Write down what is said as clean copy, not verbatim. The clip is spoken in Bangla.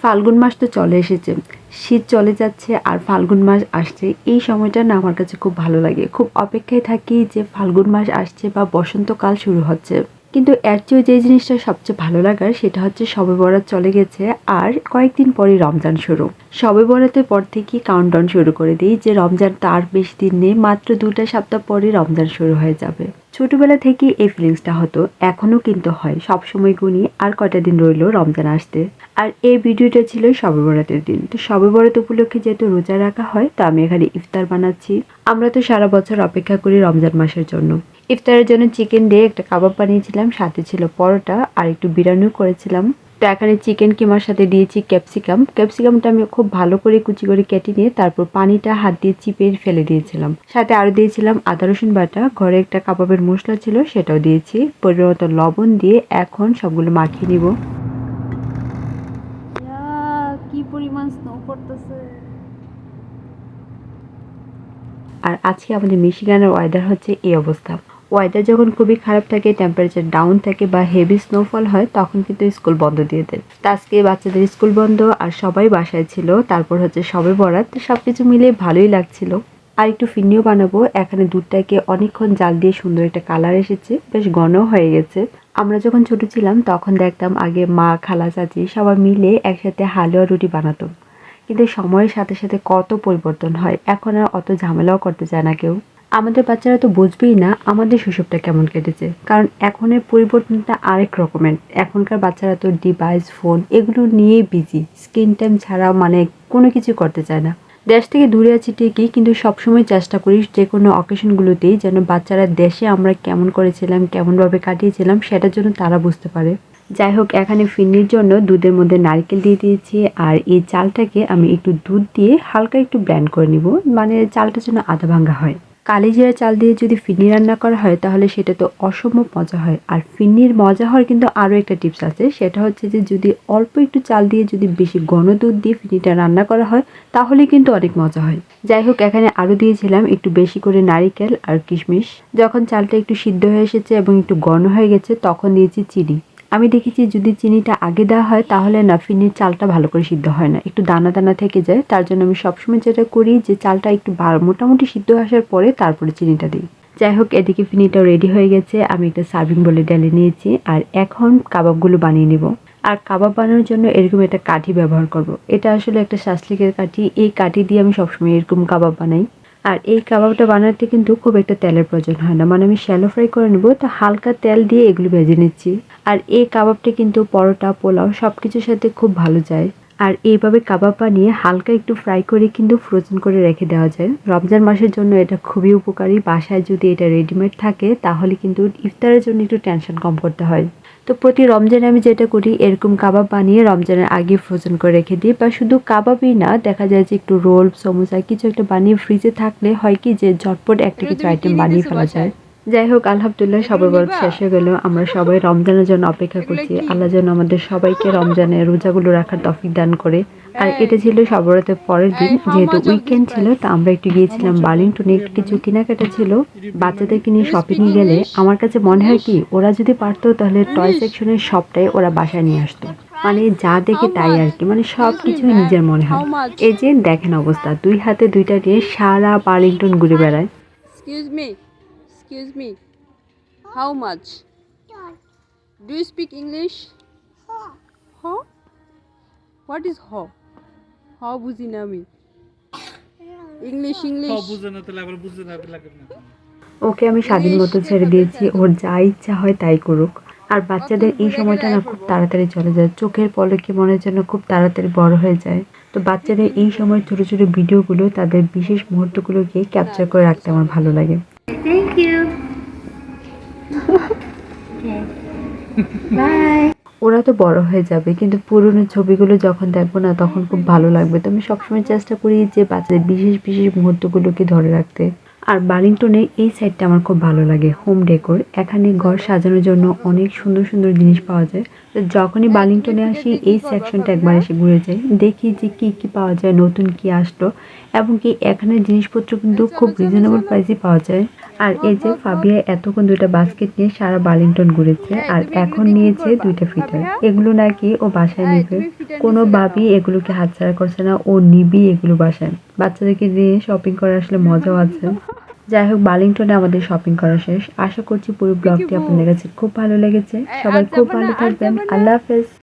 ফাল্গুন মাস তো চলে এসেছে, শীত চলে যাচ্ছে আর ফাল্গুন মাস আসছে। এই সময়টা না আমার কাছে খুব ভালো লাগে, খুব অপেক্ষায় থাকি যে ফাল্গুন মাস আসছে বা বসন্তকাল শুরু হচ্ছে। কিন্তু এর চেয়েও যে জিনিসটা সবচেয়ে ভালো লাগার সেটা হচ্ছে শবে বরাত চলে গেছে আর কয়েকদিন পরে রমজান শুরু। শবে বরাতের পর থেকেই কাউন্টডাউন শুরু করে দিই যে রমজান তার বেশি দিন নেই, মাত্র 2টা সপ্তাহ পরে রমজান শুরু হয়ে যাবে। ছোটবেলা থেকে এই ফিলিংসটা হতো, এখনো কিন্তু হয়। সবসময় গুনি আর কয়টা দিন রইল রমজান আসতে। আর এই ভিডিওটা ছিল শবে বরাতের দিন। তো শবে বরাত উপলক্ষে যেহেতু রোজা রাখা হয়, তো আমি এখানে ইফতার বানাচ্ছি। আমরা তো সারা বছর অপেক্ষা করি রমজান মাসের জন্য। ইফতারের জন্য চিকেন দিয়ে একটা কাবাব বানিয়েছিলাম, সাথে ছিল পরোটা আর একটু বিরিয়ানিও করেছিলাম। তো এখানে চিকেন কিমার সাথে দিয়েছি ক্যাপসিকাম। ক্যাপসিকামটা আমি খুব ভালো করে কুচি করে কেটে নিয়ে তারপর পানিটা হাত দিয়ে চিপে ফেলে দিয়েছিলাম। সাথে আরও দিয়েছিলাম আদা রসুন বাটা, ঘরে একটা কাবাবের মশলা ছিল সেটাও দিয়েছি, পরিমাণ মতো লবণ দিয়ে এখন সবগুলো মাখিয়ে নিব। কি পরিমাণ স্নো পড়তেছে। আর আজকে আমাদের মিশিগানের ওয়েদার হচ্ছে এই অবস্থা। ওয়েদার যখন খুবই খারাপ থাকে, টেম্পারেচার ডাউন থাকে বা হেভি স্নোফল হয়, তখন কিন্তু স্কুল বন্ধ দিয়ে দেয়। তো আজকে বাচ্চাদের স্কুল বন্ধ আর সবাই বাসায় ছিল। তারপর হচ্ছে শবে বরাত, তো সবকিছু মিলিয়ে ভালোই লাগছিল। আর একটু ফিরনিও বানাবো। এখানে দুধটাকে অনেকক্ষণ জাল দিয়ে সুন্দর একটা কালার এসেছে, বেশ ঘন হয়ে গেছে। আমরা যখন ছোট ছিলাম তখন দেখতাম আগে মা, খালা, চাচি সবাই মিলে একসাথে হালুয়া রুটি বানাতো। কিন্তু সময়ের সাথে সাথে কত পরিবর্তন হয়, এখন আর অত ঝামেলাও করতে চায় না কেউ। আমাদের বাচ্চারা তো বুঝবেই না আমাদের শৈশবটা কেমন কেটেছে, কারণ এখনের পরিবর্তনটা আরেক রকমের। এখনকার বাচ্চারা তো ডিভাইস, ফোন এগুলো নিয়েই বিজি, স্ক্রিন টাইম ছাড়া মানে কোনো কিছু করতে চায় না। দেশ থেকে দূরে আছি ঠিকই, কিন্তু সবসময় চেষ্টা করি যে কোনো অকেশনগুলোতেই যেন বাচ্চারা দেশে আমরা কেমন করেছিলাম, কেমনভাবে কাটিয়েছিলাম সেটার জন্য তারা বুঝতে পারে। যাই হোক, এখানে ফিরনির জন্য দুধের মধ্যে নারকেল দিয়ে দিয়েছি আর এই চালটাকে আমি একটু দুধ দিয়ে হালকা একটু ব্লেন্ড করে নিব, মানে চালটা যেন আধা ভাঙ্গা হয়। কালিজিরা চাল দিয়ে যদি ফিরনি রান্না করা হয় তাহলে সেটা তো অসম্ভব মজা হয়। আর ফিরনির মজা হওয়ার কিন্তু আরও একটা টিপস আছে, সেটা হচ্ছে যে যদি অল্প একটু চাল দিয়ে যদি বেশি ঘন দুধ দিয়ে ফিরনিটা রান্না করা হয় তাহলে কিন্তু অনেক মজা হয়। যাই হোক, এখানে আরও দিয়েছিলাম একটু বেশি করে নারিকেল আর কিশমিশ। যখন চালটা একটু সিদ্ধ হয়ে এসেছে এবং একটু ঘন হয়ে গেছে তখন দিয়েছি চিনি। আমি দেখেছি যদি চিনিটা আগে দেওয়া হয় তাহলে না ফিরনির চালটা ভালো করে সিদ্ধ হয় না, একটু দানা দানা থেকে যায়। তার জন্য আমি সবসময় যেটা করি যে চালটা একটু মোটামুটি সিদ্ধ আসার পরে তারপরে চিনিটা দিই। যাই হোক, এদিকে ফিরনিটাও রেডি হয়ে গেছে, আমি একটা সার্ভিং বলে ঢেলে নিয়েছি আর এখন কাবাবগুলো বানিয়ে নিব। আর কাবাব বানানোর জন্য এরকম একটা কাঠি ব্যবহার করব। এটা আসলে একটা শাসলিকের কাঠি, এই কাঠি দিয়ে আমি সবসময় এরকম কাবাব বানাই। আর এই কাবাবটা বানাতে কিন্তু খুব একটা তেলের প্রয়োজন হয় না, মানে আমি শ্যালো ফ্রাই করে নেব, তো হালকা তেল দিয়ে এগুলো ভেজে নিচ্ছি। আর এই কাবাবটা কিন্তু পরোটা, পোলাও সব কিছুর সাথে খুব ভালো যায়। আর এইভাবে কাবাব বানিয়ে হালকা একটু ফ্রাই করে কিন্তু ফ্রোজেন করে রেখে দেওয়া যায়। রমজান মাসের জন্য এটা খুবই উপকারী। বাসায় যদি এটা রেডিমেড থাকে তাহলে কিন্তু ইফতারের জন্য একটু টেনশন কম করতে হয়। তো প্রতি রমজানে আমি যেটা করি, এরকম কাবাব বানিয়ে রমজানের আগে ফ্রোজেন করে রেখে দিই। বা শুধু কাবাবই না, দেখা যায় যে একটু রোল, সমোসা কিছু একটা বানিয়ে ফ্রিজে থাকলে হয় কি যে ঝটপট একটা কিছু আইটেম বানিয়ে ফেলা যায়। যাই হোক, আলহামদুলিল্লাহ সবার বরাত শেষ হয়ে গেল। আমরা সবাই রমজানের জন্য অপেক্ষা করছি। আল্লাহ যেন আমাদের সবাইকে রমজানের রোজাগুলো রাখার তৌফিক দান করে। আর এটা ছিল সব বরাতের পরের দিন, যেহেতু উইকেন্ড ছিল তা আমরা একটু গিয়েছিলাম বার্লিংটনে, একটু কিছু কেনাকাটা ছিল। বাচ্চাদেরকে নিয়ে শপিংয়ে গেলে আমার কাছে মনে হয় কি ওরা যদি পারতো তাহলে টয় সেকশনের সবটাই ওরা বাসায় নিয়ে আসতো। মানে যা দেখে তাই আর কি, মানে সব কিছুই নিজের মনে হয়। এই যে দেখেন অবস্থা, 2 হাতে 2টা নিয়ে সারা বার্লিংটন ঘুরে বেড়ায়। Excuse me. How much? Do you speak English? Ho? What is ho? Ho বুঝি না আমি। English. ওকে আমি স্বাধীন মতো ছেড়ে দিয়েছি, ওর যা ইচ্ছা হয় তাই করুক। আর বাচ্চাদের এই সময়টা না খুব তাড়াতাড়ি চলে যায়, চোখের পলকে মনে যেন খুব তাড়াতাড়ি বড় হয়ে যায়। তো বাচ্চাদের এই সময় ছোট ছোট ভিডিওগুলো, তাদের বিশেষ মুহূর্তগুলোকে ক্যাপচার করে রাখতে আমার ভালো লাগে। Thank you. বাই। ওরা তো বড় হয়ে যাবে, কিন্তু পুরনো ছবিগুলো যখন দেখবো না তখন খুব ভালো লাগবে। তো আমি সবসময় চেষ্টা করি যে বাচ্চাদের বিশেষ বিশেষ মুহূর্তগুলোকে ধরে রাখতে। আর বার্লিংটনের এই সাইডটা আমার খুব ভালো লাগে, হোম ডেকোর। এখানে ঘর সাজানোর জন্য অনেক সুন্দর সুন্দর জিনিস পাওয়া যায়। তো তো যখনই বার্লিংটনে আসি এই সেকশনটা একবার এসে ঘুরে যাই, দেখি যে কি কি পাওয়া যায়, নতুন কি আসলো, এবং কি এখানে জিনিসপত্র কিন্তু খুব রিজনেবল প্রাইসে পাওয়া যায়। আর এই যে ফাবিয়া এতক্ষণ 2টা বাস্কেট নিয়ে সারা বার্লিংটন ঘুরেছে, আর এখন নিয়েছে 2টা ফিটার। এগুলো নাকি ও বাসায় নেবে, কোনোভাবেই এগুলোকে হাতছাড়া করছে না, ও নিবি এগুলো বাসায়। বাচ্চাদেরকে নিয়ে শপিং করা আসলে মজাও আছে। যাই হোক, বার্লিংটনে আমাদের শপিং করা শেষ। আশা করছি পুরো ব্লগটি আপনাদের কাছে খুব ভালো লেগেছে। সবাই খুব ভালো থাকবেন। আল্লাহ হাফেজ।